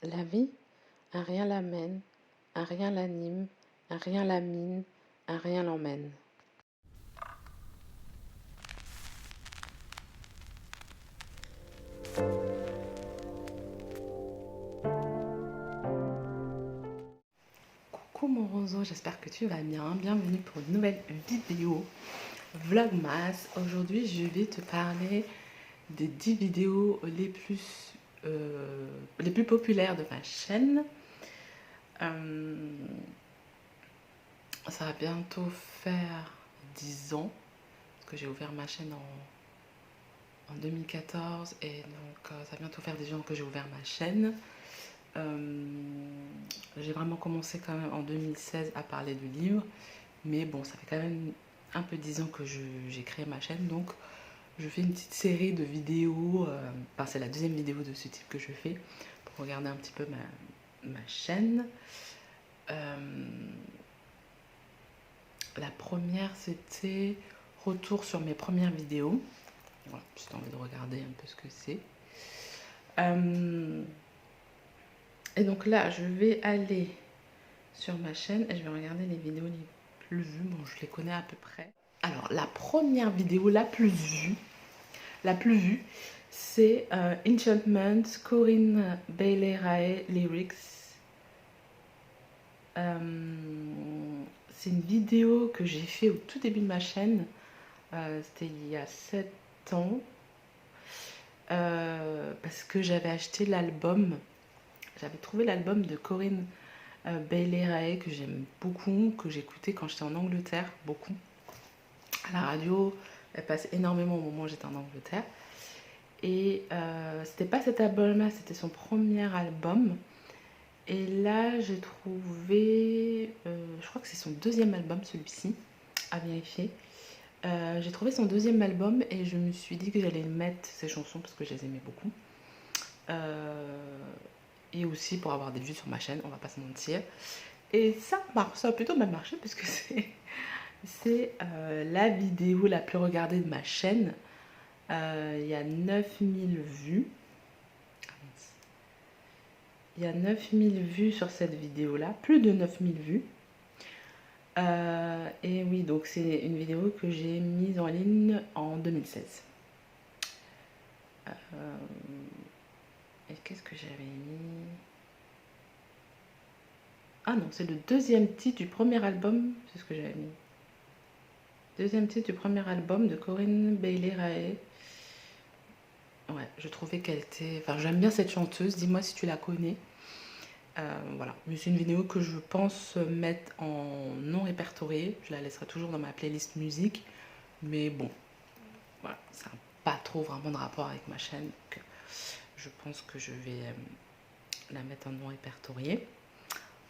La vie, un rien l'amène, un rien l'anime, un rien l'amine, un rien l'emmène. Coucou mon roseau, j'espère que tu vas bien. Bienvenue pour une nouvelle vidéo Vlogmas. Aujourd'hui, je vais te parler des 10 vidéos les plus populaires de ma chaîne. Ça va bientôt faire 10 ans que j'ai ouvert ma chaîne en 2014 et donc ça va bientôt faire 10 ans que j'ai ouvert ma chaîne. J'ai vraiment commencé quand même en 2016 à parler du livre, mais bon, ça fait quand même un peu 10 ans que j'ai créé ma chaîne, donc je fais une petite série de vidéos, c'est la deuxième vidéo de ce type que je fais, pour regarder un petit peu ma chaîne. La première, c'était retour sur mes premières vidéos. Voilà, j'ai envie de regarder un peu ce que c'est. Et donc là, je vais aller sur ma chaîne et je vais regarder les vidéos les plus vues. Bon, je les connais à peu près. Alors, la première vidéo la plus vue, c'est Enchantment, Corinne Bailey Rae Lyrics. C'est une vidéo que j'ai fait au tout début de ma chaîne. C'était il y a 7 ans. Parce que j'avais acheté l'album. J'avais trouvé l'album de Corinne Bailey Rae que j'aime beaucoup, que j'écoutais quand j'étais en Angleterre, beaucoup. À la radio, elle passe énormément au moment où j'étais en Angleterre. Et c'était pas cet album-là, c'était son premier album. Et là, j'ai trouvé, je crois que c'est son deuxième album, celui-ci, à vérifier. J'ai trouvé son deuxième album et je me suis dit que j'allais mettre ses chansons parce que je les aimais beaucoup. Et aussi pour avoir des vues sur ma chaîne, on va pas se mentir. Et ça marche, ça a plutôt mal marché puisque c'est la vidéo la plus regardée de ma chaîne. Il y a 9000 vues. Il y a 9000 vues sur cette vidéo-là, plus de 9000 vues. Et oui, donc c'est une vidéo que j'ai mise en ligne en 2016. Et qu'est-ce que j'avais mis? Ah non, c'est le deuxième titre du premier album, c'est ce que j'avais mis. Deuxième titre du premier album de Corinne Bailey Rae. Ouais, je trouvais qu'elle était... Enfin, j'aime bien cette chanteuse, dis-moi si tu la connais. Voilà, mais c'est une vidéo que je pense mettre en non répertorié. Je la laisserai toujours dans ma playlist musique. Mais bon, voilà, ça n'a pas trop vraiment de rapport avec ma chaîne. Donc je pense que je vais la mettre en non répertorié.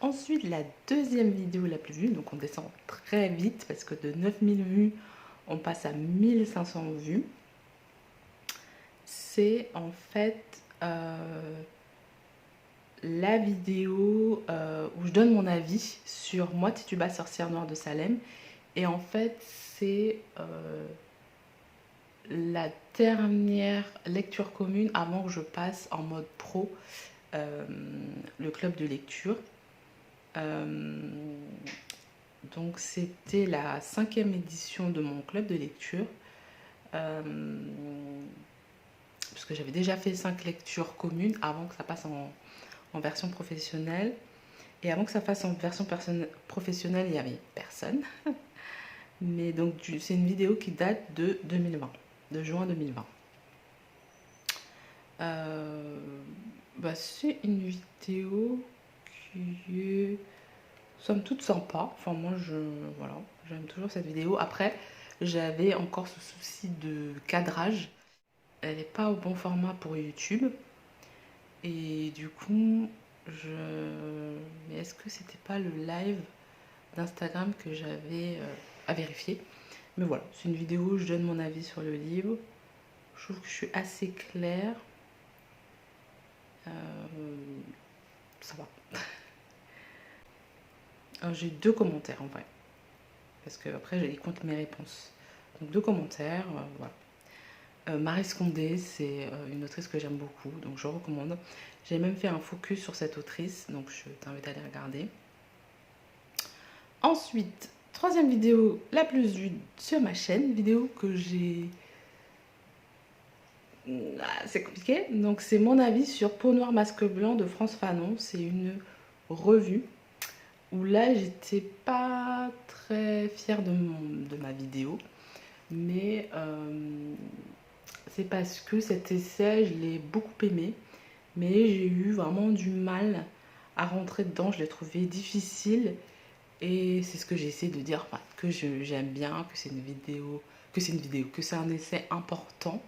Ensuite, la deuxième vidéo la plus vue, donc on descend très vite parce que de 9000 vues, on passe à 1500 vues. C'est en fait la vidéo où je donne mon avis sur Moi Tituba, sorcière noire de Salem. Et en fait, c'est la dernière lecture commune avant que je passe en mode pro le club de lecture. Donc c'était la 5e édition de mon club de lecture. Parce que j'avais déjà fait 5 lectures communes avant que ça passe en version professionnelle. Et avant que ça fasse en version professionnelle, il n'y avait personne. Mais donc c'est une vidéo qui date de 2020, de juin 2020. C'est une vidéo qui est somme toute sympa. Enfin moi voilà, j'aime toujours cette vidéo. Après j'avais encore ce souci de cadrage. Elle n'est pas au bon format pour YouTube. Et du coup mais est-ce que c'était pas le live d'Instagram que j'avais à vérifier? Mais voilà, c'est une vidéo où je donne mon avis sur le livre. Je trouve que je suis assez claire. Ça va. J'ai 2 commentaires en vrai. Parce que après, j'ai compte mes réponses. Donc 2 commentaires, voilà. Maryse Condé, c'est une autrice que j'aime beaucoup, donc je recommande. J'ai même fait un focus sur cette autrice, donc je t'invite à aller regarder. Ensuite, troisième vidéo la plus vue sur ma chaîne, vidéo que j'ai... c'est compliqué. Donc c'est mon avis sur Peau noire masque blanc de France Fanon. C'est une revue où là j'étais pas très fière de ma vidéo. Mais c'est parce que cet essai, je l'ai beaucoup aimé. Mais j'ai eu vraiment du mal à rentrer dedans. Je l'ai trouvé difficile. Et c'est ce que j'ai essayé de dire, enfin, que j'aime bien, que c'est une vidéo, que c'est un essai important,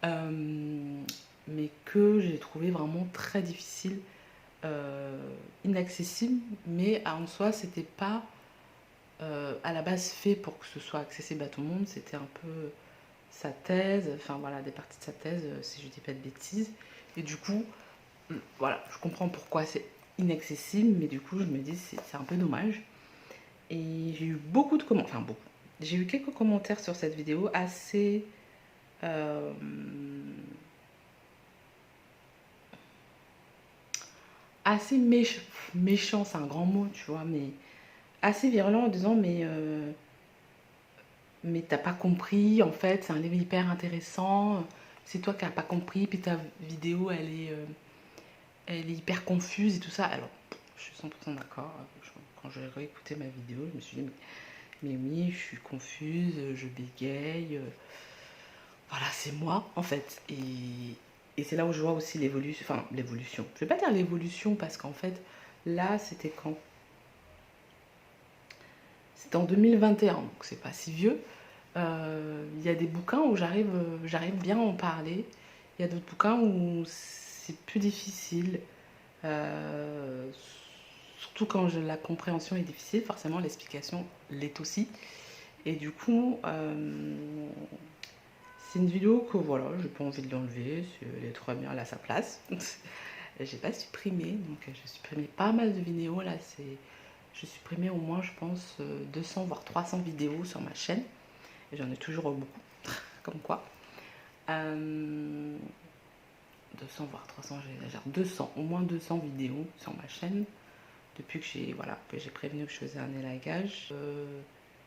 mais que j'ai trouvé vraiment très difficile, inaccessible, mais en soi, c'était pas à la base fait pour que ce soit accessible à tout le monde, c'était un peu sa thèse, enfin voilà, des parties de sa thèse, si je dis pas de bêtises, et du coup, voilà, je comprends pourquoi c'est inaccessible, mais du coup, je me dis, c'est un peu dommage. Et j'ai eu beaucoup de commentaires, enfin beaucoup. J'ai eu quelques commentaires sur cette vidéo assez assez méchant, c'est un grand mot, tu vois, mais assez virulent en disant mais t'as pas compris, en fait, c'est un livre hyper intéressant, c'est toi qui n'as pas compris, puis ta vidéo elle est hyper confuse et tout ça. Alors, je suis 100% d'accord. Quand j'ai réécouté ma vidéo, je me suis dit mais oui, je suis confuse, je bégaye. Voilà, c'est moi en fait. Et c'est là où je vois aussi l'évolution. Enfin, l'évolution. Je vais pas dire l'évolution parce qu'en fait, là, c'était quand? C'était en 2021, donc c'est pas si vieux. Il y a des bouquins où j'arrive bien à en parler. Il y a d'autres bouquins où c'est plus difficile. Euh, Surtout quand la compréhension est difficile, forcément l'explication l'est aussi. Et du coup, c'est une vidéo que voilà, j'ai pas envie de l'enlever, elle est trop bien, elle a sa place. J'ai pas supprimé, donc j'ai supprimé pas mal de vidéos là, j'ai supprimé au moins je pense 200 voire 300 vidéos sur ma chaîne. Et j'en ai toujours beaucoup, comme quoi. 200 voire 300, j'exagère, 200, au moins 200 vidéos sur ma chaîne depuis que j'ai prévenu que je faisais un élagage.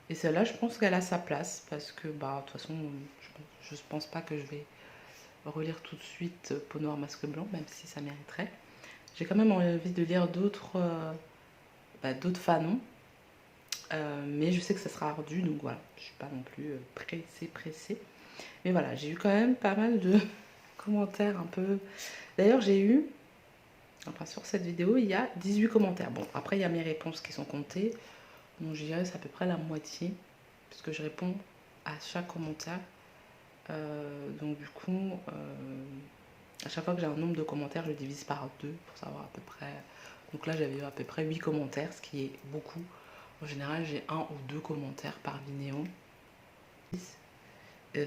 Et celle-là, je pense qu'elle a sa place parce que, bah, de toute façon, je pense pas que je vais relire tout de suite Peau noire, masque blanc, même si ça mériterait. J'ai quand même envie de lire d'autres fanons, mais je sais que ça sera ardu, donc voilà, je suis pas non plus pressée. Mais voilà, j'ai eu quand même pas mal de commentaires un peu. D'ailleurs, enfin sur cette vidéo, il y a 18 commentaires. Bon, après, il y a mes réponses qui sont comptées, donc je dirais c'est à peu près la moitié, puisque je réponds à chaque commentaire. Donc du coup, à chaque fois que j'ai un nombre de commentaires, je divise par 2 pour savoir à peu près. Donc là, j'avais à peu près 8 commentaires, ce qui est beaucoup. En général, j'ai 1 ou 2 commentaires par vidéo.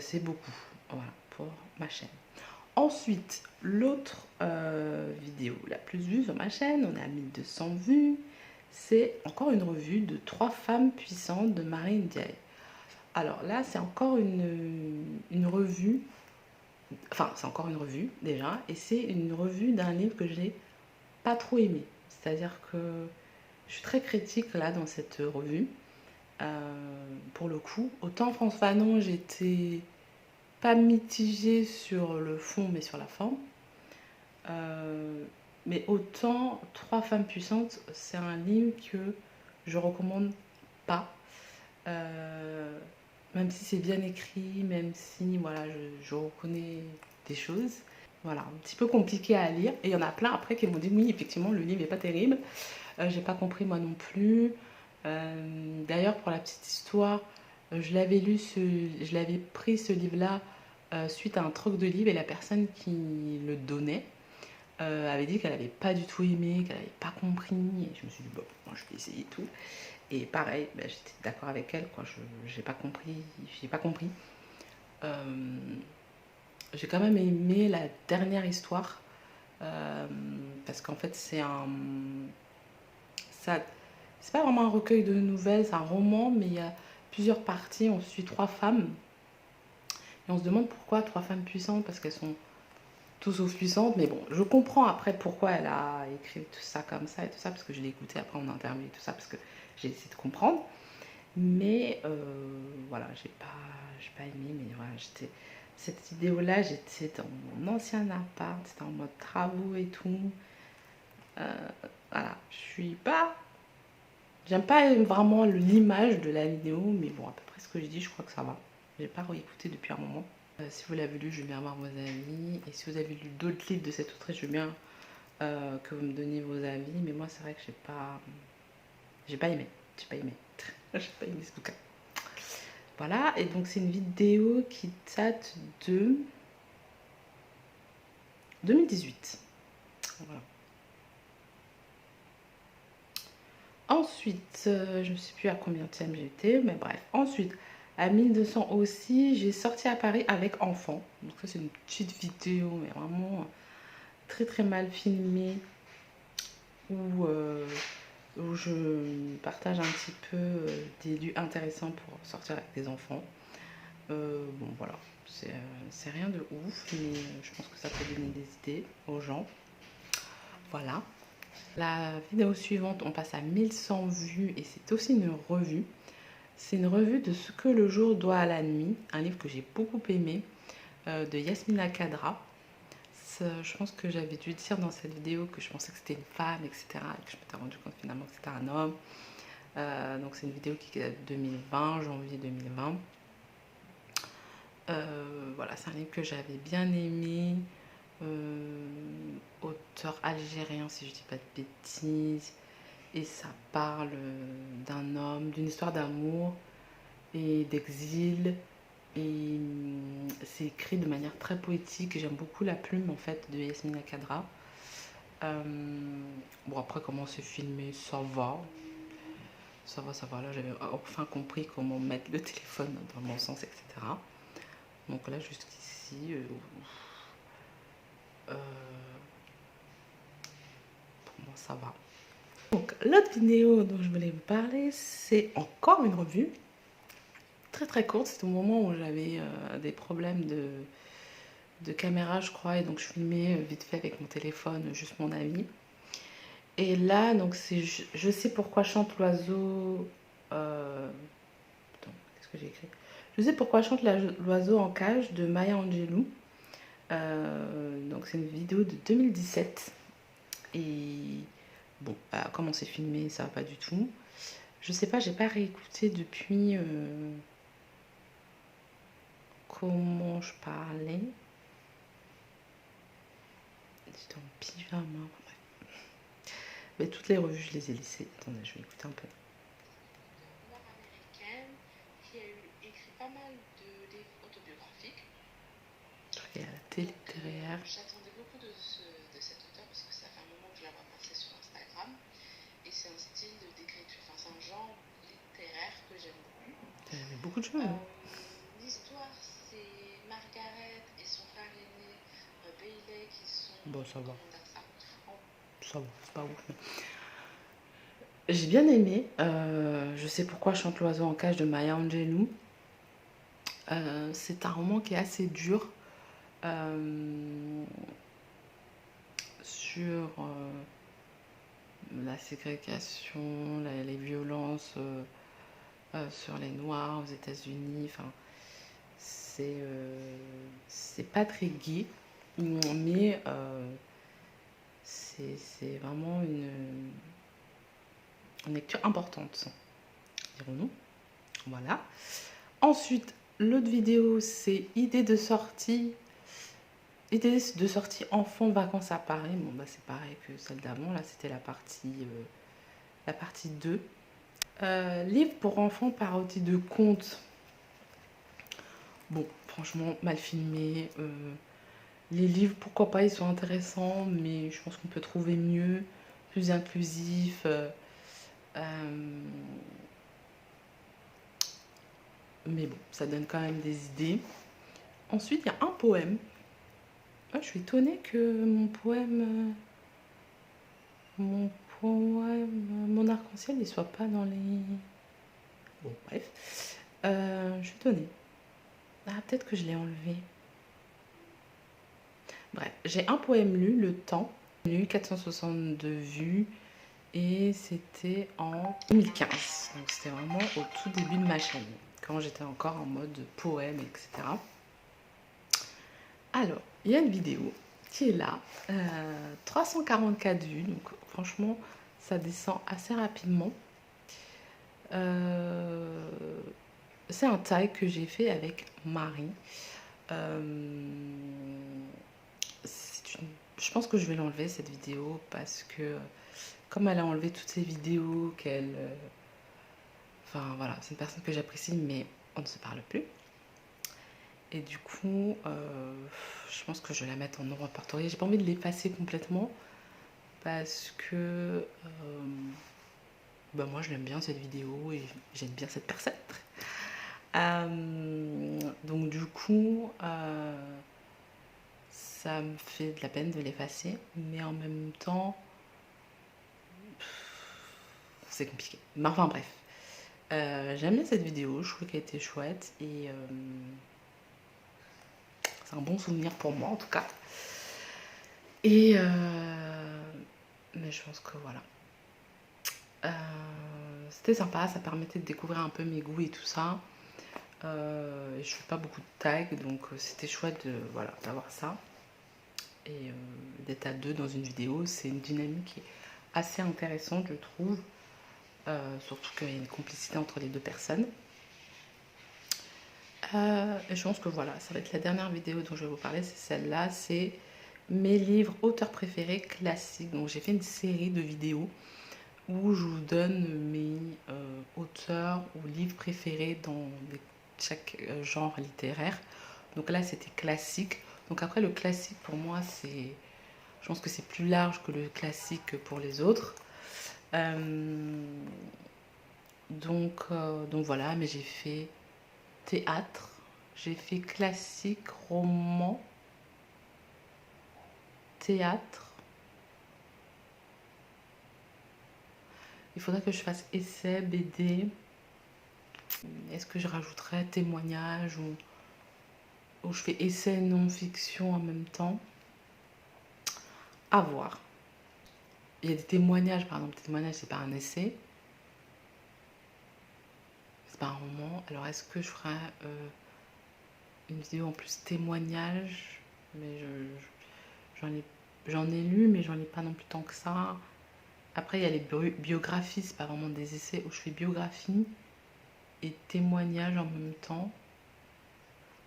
C'est beaucoup, voilà, pour ma chaîne. Ensuite, l'autre vidéo la plus vue sur ma chaîne, on est à 1200 vues, c'est encore une revue de 3 femmes puissantes de Marie Ndiaye. Alors là, c'est encore une revue, enfin, c'est encore une revue déjà, et c'est une revue d'un livre que j'ai pas trop aimé. C'est-à-dire que je suis très critique là dans cette revue. Pour le coup, autant France Fanon, j'étais pas mitigée sur le fond mais sur la forme. Mais autant Trois femmes puissantes, c'est un livre que je recommande pas. Même si c'est bien écrit, même si voilà, je reconnais des choses. Voilà, un petit peu compliqué à lire. Et il y en a plein après qui m'ont dit oui, effectivement, le livre n'est pas terrible. J'ai pas compris moi non plus. D'ailleurs, pour la petite histoire, je l'avais pris ce livre-là suite à un troc de livres et la personne qui le donnait avait dit qu'elle n'avait pas du tout aimé, qu'elle n'avait pas compris. Et je me suis dit, bon, moi, je vais essayer tout. Et pareil, bah, j'étais d'accord avec elle, quoi. J'ai pas compris. J'ai pas compris. J'ai quand même aimé la dernière histoire parce qu'en fait, c'est pas vraiment un recueil de nouvelles, c'est un roman, mais il y a plusieurs parties. On suit 3 femmes Et on se demande pourquoi 3 femmes puissantes, parce qu'elles sont tout sauf puissantes. Mais bon, je comprends après pourquoi elle a écrit tout ça comme ça et tout ça, parce que je l'ai écouté après en interview et tout ça, parce que j'ai essayé de comprendre. Mais voilà, j'ai pas aimé, mais voilà, cette vidéo-là, j'étais dans mon ancien appart, c'était en mode travaux et tout. Voilà, j'aime pas vraiment l'image de la vidéo, mais bon, à peu près ce que je dis, je crois que ça va. J'ai pas réécouté depuis un moment. Si vous l'avez lu, je veux bien avoir vos avis. Et si vous avez lu d'autres livres de cette autrice, je veux bien que vous me donniez vos avis. Mais moi, c'est vrai que j'ai pas aimé. J'ai pas aimé. J'ai pas aimé ce bouquin. Voilà, et donc c'est une vidéo qui date de 2018. Voilà. Ensuite, je ne sais plus à combien de thèmes j'étais, mais bref. Ensuite, à 1200 aussi, j'ai sorti à Paris avec enfant. Donc ça, c'est une petite vidéo, mais vraiment très très mal filmée, où je partage un petit peu des lieux intéressants pour sortir avec des enfants. Bon, voilà, c'est rien de ouf, mais je pense que ça peut donner des idées aux gens. Voilà. La vidéo suivante, on passe à 1100 vues et c'est aussi une revue. C'est une revue de Ce que le jour doit à la nuit, un livre que j'ai beaucoup aimé, de Yasmina Khadra. Je pense que j'avais dû dire dans cette vidéo que je pensais que c'était une femme, etc. Et que je m'étais rendu compte finalement que c'était un homme. Donc c'est une vidéo qui est de 2020, janvier 2020. Voilà, c'est un livre que j'avais bien aimé. Auteur algérien, si je dis pas de bêtises. Et ça parle d'un homme, d'une histoire d'amour et d'exil. Et c'est écrit de manière très poétique. J'aime beaucoup la plume en fait de Yasmina Khadra. Bon, après, comment c'est filmé, ça va. Ça va, ça va. Là, j'avais enfin compris comment mettre le téléphone dans mon sens, etc. Donc là, jusqu'ici, pour moi, ça va. Donc, l'autre vidéo dont je voulais vous parler, c'est encore une revue. Très très courte, c'est au moment où j'avais des problèmes de caméra, je crois, et donc je filmais vite fait avec mon téléphone, juste mon ami. Et là, donc c'est Je sais pourquoi chante l'oiseau. Attends, qu'est-ce que j'ai écrit? Je sais pourquoi chante l'oiseau en cage de Maya Angelou. Donc c'est une vidéo de 2017. Et bon, bah, comment c'est filmé, ça va pas du tout. Je sais pas, j'ai pas réécouté depuis comment je parlais. J'étais en pyjama. Mais toutes les revues, je les ai laissées. Attendez, je vais écouter un peu. Noire américaine qui a écrit pas mal de livres autobiographiques. Je regarde la télé derrière. J'attendais beaucoup de cet auteur parce que ça fait un moment que je la vois passer sur Instagram. Et c'est un style d'écriture, enfin c'est un genre littéraire que j'aime beaucoup. Il y avait beaucoup de choses. L'histoire, c'est Margaret et son frère aîné Bailey qui sont... Bon, ça va. Ça va, c'est pas ouf. J'ai bien aimé. Je sais pourquoi chante l'oiseau en cage de Maya Angelou. C'est un roman qui est assez dur sur la ségrégation, les violences sur les Noirs aux États-Unis. Enfin, c'est pas très gai, mais c'est vraiment une lecture importante, dirons-nous. Voilà. Ensuite, l'autre vidéo, c'est idée de sortie enfant vacances à Paris. Bon, bah c'est pareil que celle d'avant. Là, c'était la partie 2. Livre pour enfants, parodie de contes. Bon, franchement, mal filmé. Les livres, pourquoi pas, ils sont intéressants, mais je pense qu'on peut trouver mieux, plus inclusif. Mais bon, ça donne quand même des idées. Ensuite, il y a un poème. Je suis étonnée que mon arc-en-ciel, il soit pas dans les... Bon, bref. Je suis étonnée. Ah, peut-être que je l'ai enlevé. Bref, j'ai un poème lu, Le Temps. J'ai eu 462 vues et c'était en 2015. Donc c'était vraiment au tout début de ma chaîne, quand j'étais encore en mode poème, etc. Alors, il y a une vidéo qui est là, 344 vues, donc franchement, ça descend assez rapidement. C'est un tag que j'ai fait avec Marie. Je pense que je vais l'enlever cette vidéo parce que comme elle a enlevé toutes ses vidéos qu'elle... Enfin voilà, c'est une personne que j'apprécie mais on ne se parle plus. Et du coup, je pense que je vais la mettre en non répertorié. J'ai pas envie de l'effacer complètement parce que bah moi je l'aime bien cette vidéo et j'aime bien cette personne. Donc du coup, ça me fait de la peine de l'effacer, mais en même temps, c'est compliqué. Mais enfin bref, j'aime bien cette vidéo, je trouve qu'elle était chouette et c'est un bon souvenir pour moi en tout cas. Et mais je pense que voilà. C'était sympa, ça permettait de découvrir un peu mes goûts et tout ça. Je fais pas beaucoup de tags, donc c'était chouette de, voilà, d'avoir ça. Et d'être à deux dans une vidéo, c'est une dynamique qui est assez intéressante, je trouve. Surtout qu'il y a une complicité entre les deux personnes. Et je pense que voilà, ça va être la dernière vidéo dont je vais vous parler, c'est celle-là, c'est mes livres auteurs préférés classiques. Donc j'ai fait une série de vidéos où je vous donne mes auteurs ou livres préférés dans chaque genre littéraire. Donc là c'était classique. Donc après le classique pour moi c'est... Je pense que c'est plus large que le classique pour les autres. Donc voilà, mais j'ai fait théâtre, j'ai fait classique, roman, théâtre. Il faudrait que je fasse essai, BD. Est-ce que je rajouterais témoignage ou je fais essai non-fiction en même temps? À voir. Il y a des témoignages, par exemple, témoignage c'est pas un essai, c'est pas un roman. Alors est-ce que je ferai une vidéo en plus témoignage? Mais j'en ai lu, mais j'en ai pas non plus tant que ça. Après, il y a les biographies, c'est pas vraiment des essais où je fais biographie et témoignage en même temps.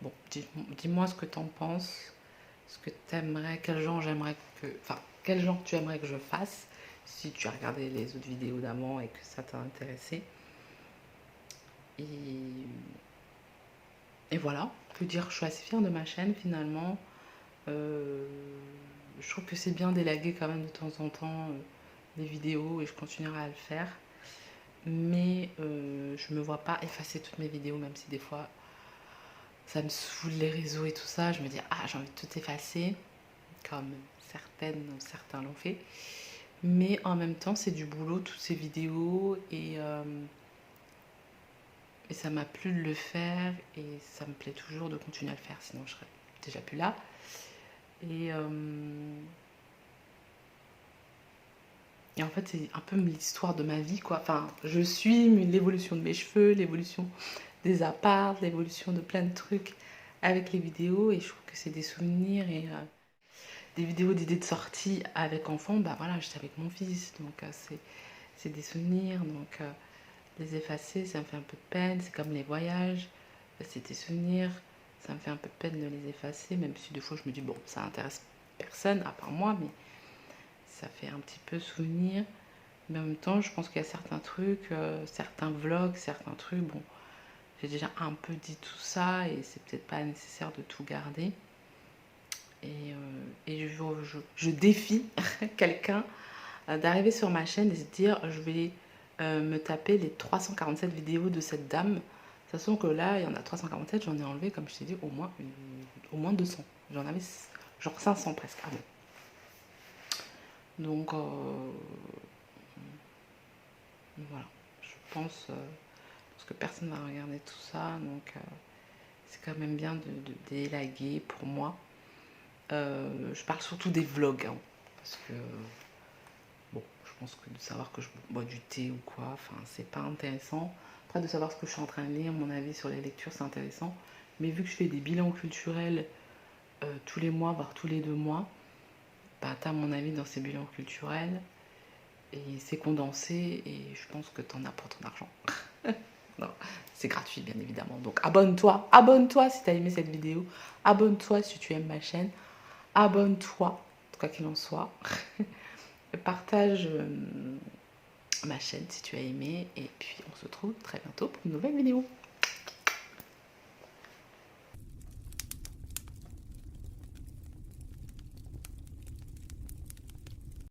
Bon, dis-moi ce que t'en penses, ce que t'aimerais, quel genre j'aimerais que... Enfin, quel genre tu aimerais que je fasse si tu as regardé les autres vidéos d'avant et que ça t'a intéressé. Et, et voilà, que dire, je suis assez fière de ma chaîne finalement. Je trouve que c'est bien d'élaguer quand même de temps en temps des vidéos et je continuerai à le faire. Mais je me vois pas effacer toutes mes vidéos, même si des fois ça me saoule les réseaux et tout ça. Je me dis, ah, j'ai envie de tout effacer, comme certains l'ont fait. Mais en même temps, c'est du boulot, toutes ces vidéos, et ça m'a plu de le faire, et ça me plaît toujours de continuer à le faire, sinon je serais déjà plus là. Et en fait, c'est un peu l'histoire de ma vie, quoi. Enfin, je suis l'évolution de mes cheveux, l'évolution des apparts, l'évolution de plein de trucs avec les vidéos. Et je trouve que c'est des souvenirs et des vidéos d'idées de sortie avec enfant. Bah voilà, j'étais avec mon fils, donc c'est des souvenirs. Donc les effacer, ça me fait un peu de peine. C'est comme les voyages, c'est des souvenirs. Ça me fait un peu de peine de les effacer, même si des fois je me dis, bon, ça intéresse personne à part moi, mais ça fait un petit peu souvenir. Mais en même temps, je pense qu'il y a certains trucs, certains vlogs, certains trucs, bon, j'ai déjà un peu dit tout ça et c'est peut-être pas nécessaire de tout garder. Et je défie quelqu'un d'arriver sur ma chaîne et se dire je vais me taper les 347 vidéos de cette dame. Sachant que là, il y en a 347, j'en ai enlevé, comme je t'ai dit, au moins 200. J'en avais genre 500 presque. Ah bon. Donc, voilà, je pense, parce que personne n'a regardé tout ça, donc c'est quand même bien d'élaguer pour moi. Je parle surtout des vlogs, hein, parce que bon, je pense que de savoir que je bois du thé ou quoi, enfin, c'est pas intéressant. Après, de savoir ce que je suis en train de lire, mon avis sur les lectures, c'est intéressant. Mais vu que je fais des bilans culturels tous les mois, voire tous les 2 mois, bah, t'as mon avis dans ces bilans culturels et c'est condensé et je pense que t'en as pour ton argent. Non, c'est gratuit bien évidemment. Donc abonne-toi si t'as aimé cette vidéo, abonne-toi si tu aimes ma chaîne, abonne-toi, en tout cas qu'il en soit. Partage ma chaîne si tu as aimé et puis on se retrouve très bientôt pour une nouvelle vidéo.